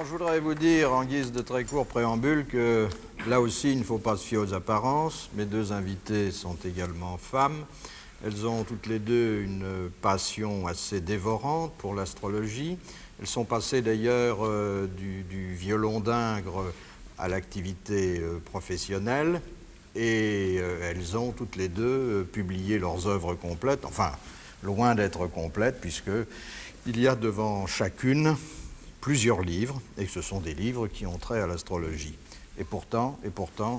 Bon, je voudrais vous dire, en guise de très court préambule, que là aussi, il ne faut pas se fier aux apparences. Mes deux invitées sont également femmes. Elles ont toutes les deux une passion assez dévorante pour l'astrologie. Elles sont passées d'ailleurs du violon d'Ingres à l'activité professionnelle. Et elles ont toutes les deux publié leurs œuvres complètes, enfin, loin d'être complètes, puisqu'il y a devant chacune plusieurs livres, et ce sont des livres qui ont trait à l'astrologie. Et pourtant,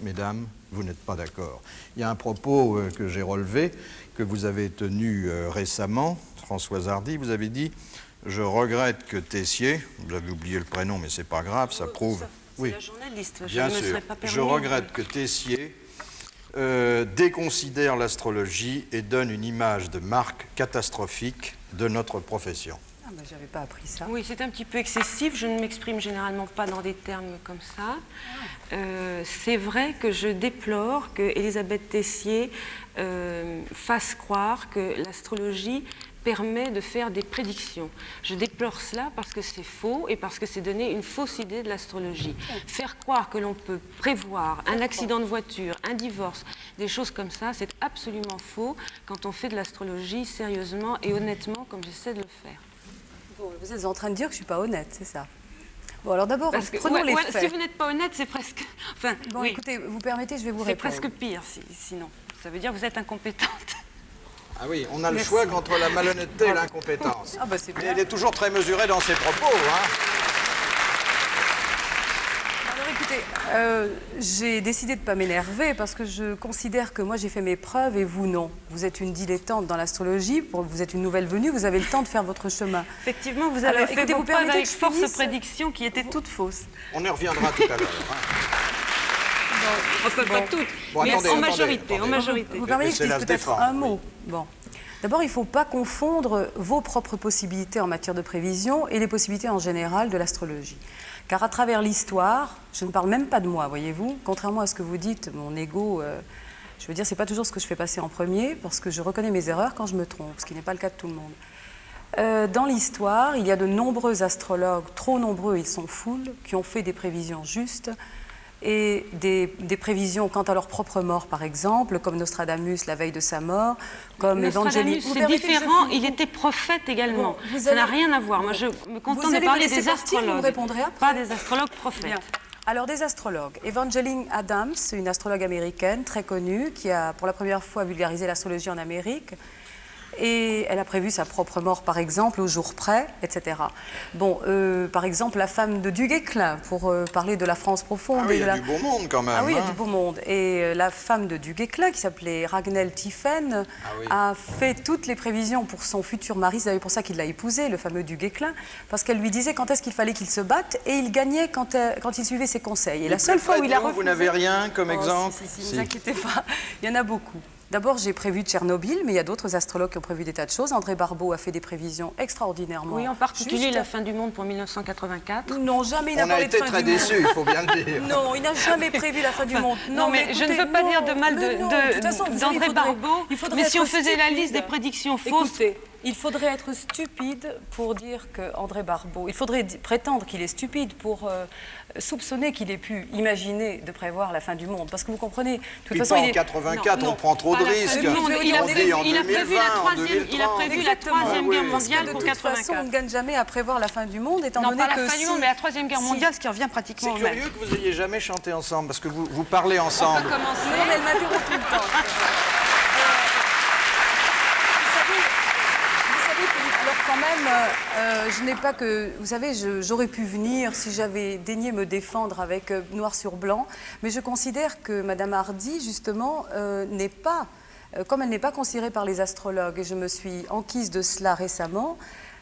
mesdames, vous n'êtes pas d'accord. Il y a un propos que j'ai relevé, que vous avez tenu récemment, Françoise Hardy, vous avez dit « Je regrette que Tessier », vous avez oublié le prénom, mais c'est pas grave, ça prouve... C'est la journaliste, bien sûr, je regrette que Tessier déconsidère l'astrologie et donne une image de marque catastrophique de notre profession. Ah ben, j'avais pas appris ça. Oui, c'est un petit peu excessif. Je ne m'exprime généralement pas dans des termes comme ça. C'est vrai que je déplore que Elisabeth Tessier fasse croire que l'astrologie permet de faire des prédictions. Je déplore cela parce que c'est faux et parce que c'est donner une fausse idée de l'astrologie. Faire croire que l'on peut prévoir un accident de voiture, un divorce, des choses comme ça, c'est absolument faux quand on fait de l'astrologie sérieusement et honnêtement comme j'essaie de le faire. Bon, vous êtes en train de dire que je ne suis pas honnête, c'est ça? Bon, alors d'abord, prenons les faits. Si vous n'êtes pas honnête, c'est presque... Enfin, bon, oui. Écoutez, vous permettez, je vais vous répondre. C'est presque pire, sinon. Ça veut dire que vous êtes incompétente. Ah oui, on a le choix entre la malhonnêteté et l'incompétence. Ah bah c'est bien. Mais elle est toujours très mesurée dans ses propos, hein. Alors écoutez, j'ai décidé de ne pas m'énerver parce que je considère que moi j'ai fait mes preuves et vous non. Vous êtes une dilettante dans l'astrologie, vous êtes une nouvelle venue, vous avez le temps de faire votre chemin. Effectivement, vous avez fait vos preuves avec force prédictions qui étaient toutes fausses. On y reviendra tout à l'heure. Hein. Enfin, pas toutes, mais attendez, en majorité. Vous permettez que je dise peut-être un mot. Bon. D'abord, il ne faut pas confondre vos propres possibilités en matière de prévision et les possibilités en général de l'astrologie. Car à travers l'histoire, je ne parle même pas de moi, voyez-vous, contrairement à ce que vous dites, mon ego, je veux dire, ce n'est pas toujours ce que je fais passer en premier, parce que je reconnais mes erreurs quand je me trompe, ce qui n'est pas le cas de tout le monde. Dans l'histoire, il y a de nombreux astrologues, trop nombreux, ils sont foules, qui ont fait des prévisions justes, et des prévisions quant à leur propre mort, par exemple, comme Nostradamus la veille de sa mort, comme Evangeline. C'est différent, il était prophète également. Bon, ça n'a rien à voir. Moi, je me contente de parler des astrologues, vous me répondrez après. Pas des astrologues prophètes. Bien. Alors, des astrologues. Evangeline Adams, une astrologue américaine très connue, qui a pour la première fois vulgarisé l'astrologie en Amérique. Et elle a prévu sa propre mort, par exemple, au jour près, etc. Bon, par exemple, la femme de Duguesclin, pour parler de la France profonde. Ah oui, il y a du beau monde quand même. Ah oui, il y a du beau monde. Et la femme de Duguesclin, qui s'appelait Ragnell Tiphaine, a fait toutes les prévisions pour son futur mari. C'est pour ça qu'il l'a épousé, le fameux Duguesclin, parce qu'elle lui disait quand est-ce qu'il fallait qu'il se batte, et il gagnait quand il suivait ses conseils. Et la seule fois où il a refusé... Vous n'avez rien comme exemple? Si, ne vous inquiétez pas, il y en a beaucoup. D'abord, j'ai prévu Tchernobyl, mais il y a d'autres astrologues qui ont prévu des tas de choses. André Barbeau a fait des prévisions extraordinairement Oui, en particulier justes. La fin du monde pour 1984. Non, jamais il n'a parlé de fin du monde. On a été très déçus, il faut bien le dire. Non, il n'a jamais prévu la fin du monde. Non, mais écoutez, je ne veux pas dire de mal d'André Barbeau, mais si on faisait la liste des prédictions fausses... Écoutez, il faudrait être stupide pour dire qu'André Barbeau... Il faudrait prétendre qu'il est stupide pour soupçonner qu'il ait pu imaginer de prévoir la fin du monde. Parce que vous comprenez... De toute façon, en 84, on prend trop de risques. Il a prévu la Troisième Guerre mondiale pour 84. De toute façon, on ne gagne jamais à prévoir la fin du monde, étant donné que... Non, pas la fin du monde, mais la Troisième Guerre mondiale, ce qui revient pratiquement au même. C'est curieux que vous n'ayez jamais chanté ensemble, parce que vous parlez ensemble. On peut commencer. Non, mais elle m'interrompt tout le temps. Quand même, je n'ai pas que... Vous savez, j'aurais pu venir si j'avais daigné me défendre avec noir sur blanc, mais je considère que Madame Hardy, justement, n'est pas... comme elle n'est pas considérée par les astrologues, et je me suis enquise de cela récemment,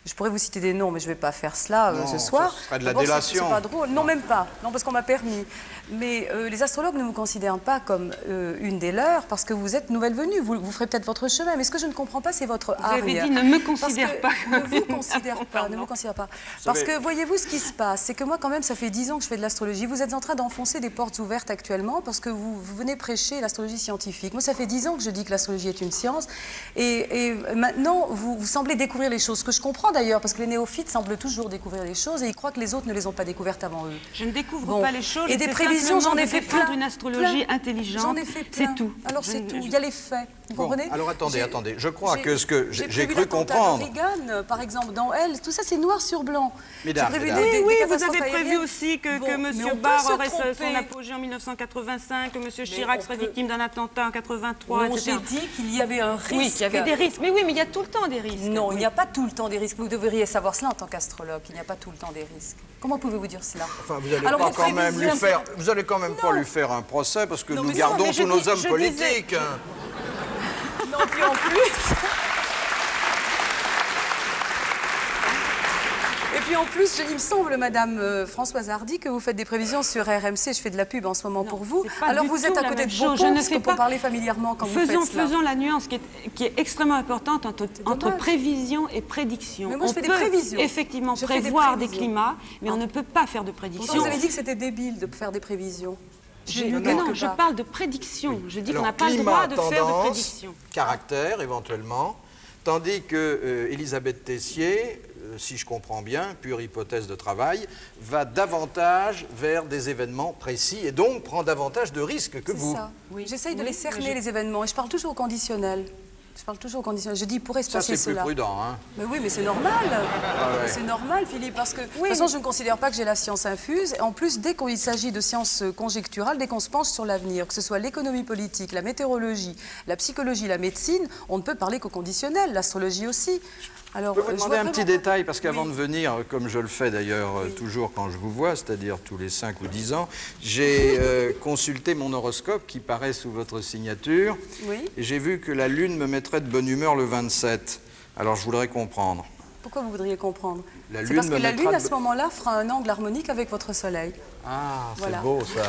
je pourrais vous citer des noms, mais je ne vais pas faire cela ce soir. Ce serait de la délation. C'est pas drôle. Non, même pas. Non, parce qu'on m'a permis. Mais les astrologues ne vous considèrent pas comme une des leurs, parce que vous êtes nouvelle venue. Vous ferez peut-être votre chemin. Mais ce que je ne comprends pas, c'est votre art. Vous avez dit ne me considère pas. Ne vous considère pas. Ne vous considère pas. Parce que voyez-vous ce qui se passe, c'est que moi, quand même, ça fait 10 ans que je fais de l'astrologie. Vous êtes en train d'enfoncer des portes ouvertes actuellement, parce que vous venez prêcher l'astrologie scientifique. Moi, ça fait 10 ans que je dis que l'astrologie est une science. Et maintenant, vous semblez découvrir les choses. Ce que je comprends d'ailleurs, parce que les néophytes semblent toujours découvrir les choses et ils croient que les autres ne les ont pas découvertes avant eux. Je ne découvre pas les choses. Et des prévisions, j'en ai fait plein. Une astrologie intelligente. J'en ai fait plein. C'est tout. Alors c'est tout. Il y a les faits. Vous comprenez? Alors attendez. Je crois que ce que j'ai cru comprendre. Reagan, par exemple, dans Elle, tout ça c'est noir sur blanc. Mesdames, oui, vous avez prévu aussi que M. Barr aurait son apogée en 1985, que M. Chirac serait victime d'un attentat en 83, etc. J'ai dit qu'il y avait un risque. Oui, qu'il y avait des risques. Mais oui, mais il y a tout le temps des risques. Non, il n'y a pas tout le temps des risques. Vous devriez savoir cela en tant qu'astrologue. Il n'y a pas tout le temps des risques. Comment pouvez-vous dire cela? Enfin, vous allez quand même pas lui faire un procès parce que nous gardons tous nos hommes politiques. Non, puis en plus... Et puis en plus, il me semble, Madame Françoise Hardy, que vous faites des prévisions sur RMC. Je fais de la pub en ce moment pour vous. Alors vous êtes à côté de vos pompes, pour parler familièrement quand vous faites cela. Faisons la nuance qui est extrêmement importante entre prévision et prédiction. Mais moi, je fais des prévisions. Effectivement, prévoir des climats, mais on ne peut pas faire de prédiction. Vous avez dit que c'était débile de faire des prévisions. Non, je parle de prédiction. Je dis qu'on n'a pas le droit de faire de prédiction. Caractère, éventuellement. Tandis que Elisabeth Tessier, si je comprends bien, pure hypothèse de travail, va davantage vers des événements précis et donc prend davantage de risques que vous. C'est ça. Oui. J'essaye de les cerner, les événements, et je parle toujours au conditionnel. Je dis, il pourrait se passer cela. Ça, c'est plus prudent, hein? Mais oui, mais c'est normal. C'est normal, Philippe, parce que de toute façon, je ne considère pas que j'ai la science infuse. Et en plus, dès qu'il s'agit de sciences conjecturales, dès qu'on se penche sur l'avenir, que ce soit l'économie politique, la météorologie, la psychologie, la médecine, on ne peut parler qu'au conditionnel, l'astrologie aussi. Alors, je peux vous demander un petit détail, parce qu'avant de venir, comme je le fais d'ailleurs toujours quand je vous vois, c'est-à-dire tous les 5 ou 10 ans, j'ai consulté mon horoscope qui paraît sous votre signature. Oui. Et j'ai vu que la Lune me mettrait de bonne humeur le 27. Alors je voudrais comprendre. Pourquoi vous voudriez comprendre? C'est parce que la Lune, à ce moment-là, fera un angle harmonique avec votre Soleil. Ah, voilà. C'est beau ça.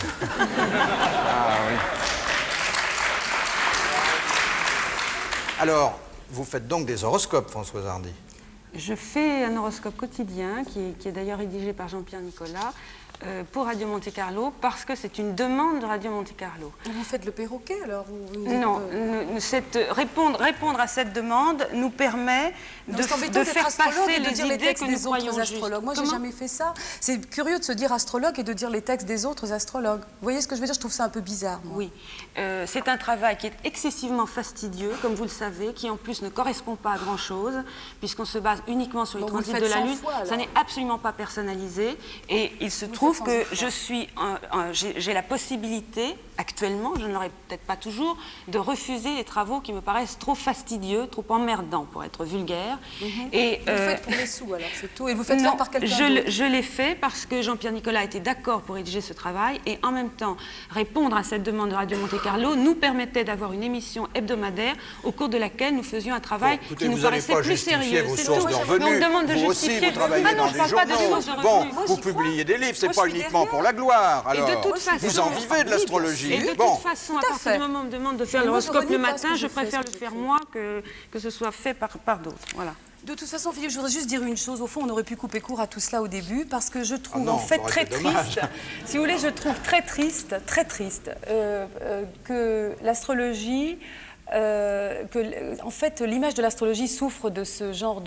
Ah oui. Alors, vous faites donc des horoscopes, Françoise Hardy? Je fais un horoscope quotidien qui est d'ailleurs rédigé par Jean-Pierre Nicolas pour Radio Monte Carlo parce que c'est une demande de Radio Monte Carlo. Vous faites le perroquet alors Non, répondre à cette demande nous permet de faire passer les idées que nous croyons justes. Moi, j'ai jamais fait ça. C'est curieux de se dire astrologue et de dire les textes des autres astrologues. Vous voyez ce que je veux dire? Je trouve ça un peu bizarre. Moi. Oui, c'est un travail qui est excessivement fastidieux, comme vous le savez, qui en plus ne correspond pas à grand-chose, puisqu'on se base uniquement sur les transits de la Lune. Ça n'est absolument pas personnalisé et il se trouve que j'ai la possibilité, actuellement, je ne l'aurai peut-être pas toujours, de refuser les travaux qui me paraissent trop fastidieux, trop emmerdants, pour être vulgaire. Et vous le faites pour les sous, alors, c'est tout. Et vous faites faire par quelqu'un d'autre. Je l'ai fait parce que Jean-Pierre Nicolas était d'accord pour rédiger ce travail et en même temps, répondre à cette demande de Radio Monte Carlo nous permettait d'avoir une émission hebdomadaire au cours de laquelle nous faisions un travail qui nous paraissait plus sérieux. Vos sources de revenus. On me demande de vous justifier. Aussi, vous travaillez dans des journaux. Bon, vous publiez des livres, c'est pas uniquement pour la gloire. Alors, vous en vivez de l'astrologie. Et de toute façon, à partir du moment où on me demande de faire l'horoscope le matin, je préfère le faire moi que ce soit fait par d'autres. Voilà. De toute façon, Philippe, je voudrais juste dire une chose. Au fond, on aurait pu couper court à tout cela au début parce que je trouve en fait très triste, si vous voulez, je trouve très triste que l'astrologie, en fait, l'image de l'astrologie souffre de ce genre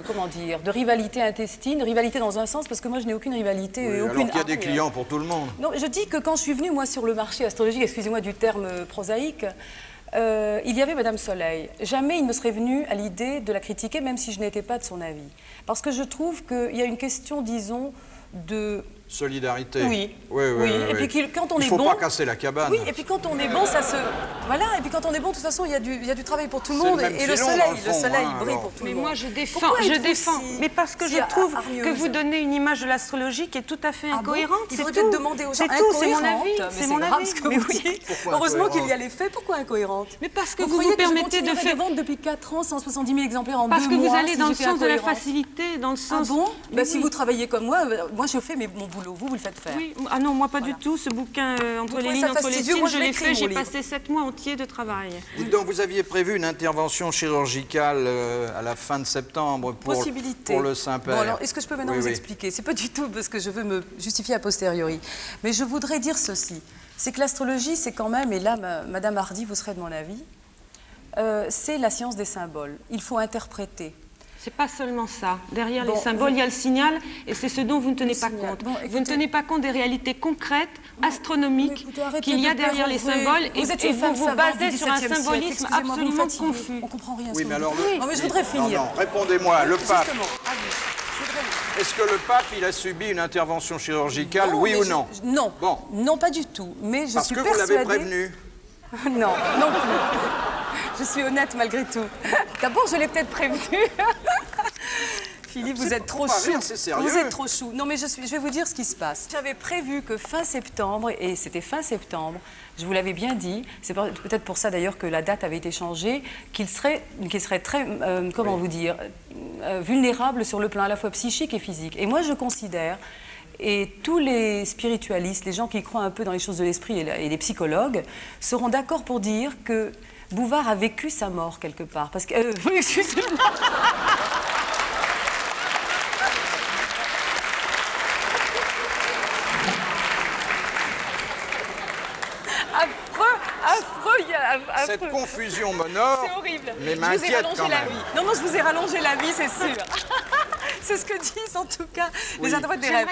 comment dire, de rivalité intestine, rivalité dans un sens, parce que moi je n'ai aucune rivalité. Oui, aucune alors qu'il y a des clients pour tout le monde. Non, je dis que quand je suis venue, moi, sur le marché astrologique, excusez-moi du terme prosaïque, il y avait Madame Soleil. Jamais il me serait venu à l'idée de la critiquer, même si je n'étais pas de son avis. Parce que je trouve qu'il y a une question, disons, de... Solidarité. Oui. Et puis quand on est bon... Il ne faut pas casser la cabane. Oui, et puis quand on est bon, ça se... Voilà, et puis quand on est bon, de toute façon, il y a du travail pour tout le monde. Et le soleil brille pour tout le monde. Mais moi, je défends. Mais parce que je trouve que vous donnez une image de l'astrologie qui est tout à fait incohérente. Il faut peut-être demander aux gens c'est mon avis. C'est mon avis. Mais oui. Heureusement qu'il y a les faits. Pourquoi incohérente? Mais parce que vous vous permettez de faire... vendre depuis 4 ans 170 000 exemplaires en 2 mois. Parce que vous allez dans le sens de la facilité, dans le sens... Ah bon? Si vous travaillez comme moi je fais mon boulot. Vous le faites faire. Oui. Ah non, moi pas du tout. Ce bouquin, entre les lignes, entre les signes, je l'ai fait. J'ai passé 7 mois entiers de travail. Dites donc, vous aviez prévu une intervention chirurgicale à la fin de septembre pour le Saint-Père. Bon, alors, est-ce que je peux maintenant vous expliquer? C'est pas du tout parce que je veux me justifier a posteriori. Mais je voudrais dire ceci. C'est que l'astrologie, c'est quand même, et là, Madame Hardy, vous serez de mon avis, c'est la science des symboles. Il faut interpréter. C'est pas seulement ça. Derrière les symboles, il y a le signal, et c'est ce dont vous ne tenez pas compte. Vous ne tenez pas compte des réalités concrètes, astronomiques, qu'il y a derrière les symboles, et vous vous basez sur un symbolisme absolument confus. On comprend rien. Oui, mais alors... Non, mais je voudrais finir. Non, répondez-moi, le pape... Justement, Est-ce que le pape, il a subi une intervention chirurgicale, oui ou non? Non, bon. Non, pas du tout. Mais je Parce suis que persuadée... vous l'avez prévenu. Non, non plus. Je suis honnête malgré tout. D'abord, je l'ai peut-être prévenu. Philippe, vous êtes trop chou. C'est sérieux. Vous êtes trop chou. Non, mais je vais vous dire ce qui se passe. J'avais prévu que fin septembre, et c'était fin septembre, je vous l'avais bien dit, c'est peut-être pour ça d'ailleurs que la date avait été changée, qu'il serait très, comment vous dire, vulnérable sur le plan à la fois psychique et physique. Et moi, je considère, et tous les spiritualistes, les gens qui croient un peu dans les choses de l'esprit et les psychologues, seront d'accord pour dire que Bouvard a vécu sa mort quelque part. Parce que... oui, excusez-moi. Affreux. Cette confusion m'honore, C'est horrible. mais Je vous ai m'inquiète rallongé quand la même. vie. Non, je vous ai rallongé la vie, c'est sûr. C'est ce que disent en tout cas les interprètes des rêves.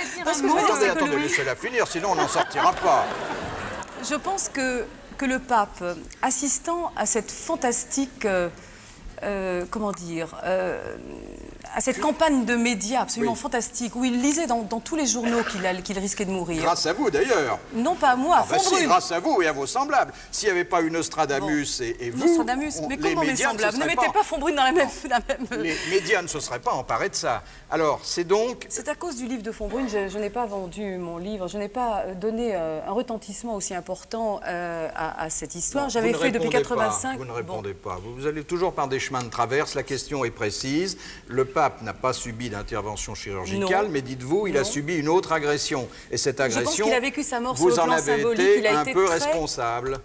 Attendez, laissez-la finir, sinon on n'en sortira pas. Je pense que le pape, assistant à cette fantastique, comment dire, à cette campagne de médias absolument fantastique, où il lisait dans tous les journaux qu'il risquait de mourir. Grâce à vous d'ailleurs. Non, pas à moi, à Si, Fondrune. grâce à vous et à vos semblables. S'il n'y avait pas eu Nostradamus et vous, Nostradamus, mais comment mes semblables? Ne mettez pas Fondrune dans la même... Les médias ne se seraient pas emparés de ça. Alors, c'est donc... C'est à cause du livre de Fondrune, je n'ai pas vendu mon livre, je n'ai pas donné un retentissement aussi important à cette histoire. J'avais fait depuis 85... Vous ne répondez pas. Vous allez toujours par des chemins de traverse. La question est précise. Le pape n'a pas subi d'intervention chirurgicale, mais dites-vous, il a subi une autre agression. Et cette agression, je pense qu'il a vécu sa mort sur le vous en plan avez symbolique. été Il a un été peu très... responsable.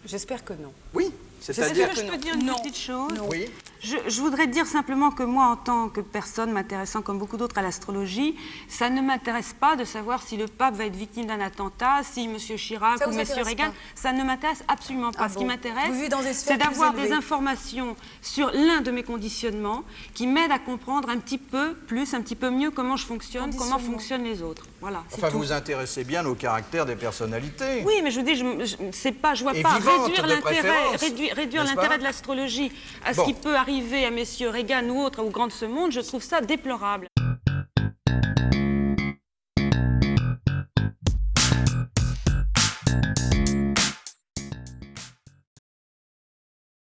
J'espère que non. Oui, c'est-à-dire... Est-ce que je peux dire une petite chose? Oui. Je voudrais dire simplement que moi, en tant que personne m'intéressant comme beaucoup d'autres à l'astrologie, ça ne m'intéresse pas de savoir si le pape va être victime d'un attentat, si M. Chirac ou M. Reagan. Ça ne m'intéresse absolument pas. Ce qui m'intéresse, c'est d'avoir des informations sur l'un de mes conditionnements qui m'aident à comprendre un petit peu plus, un petit peu mieux comment je fonctionne, comment fonctionnent les autres. Voilà, Enfin, vous vous intéressez bien au caractère des personnalités. Oui, mais je vous dis, je ne vois pas réduire l'intérêt de l'astrologie à ce qui peut arriver à messieurs Reagan ou autres ou grands de ce monde. Je trouve ça déplorable.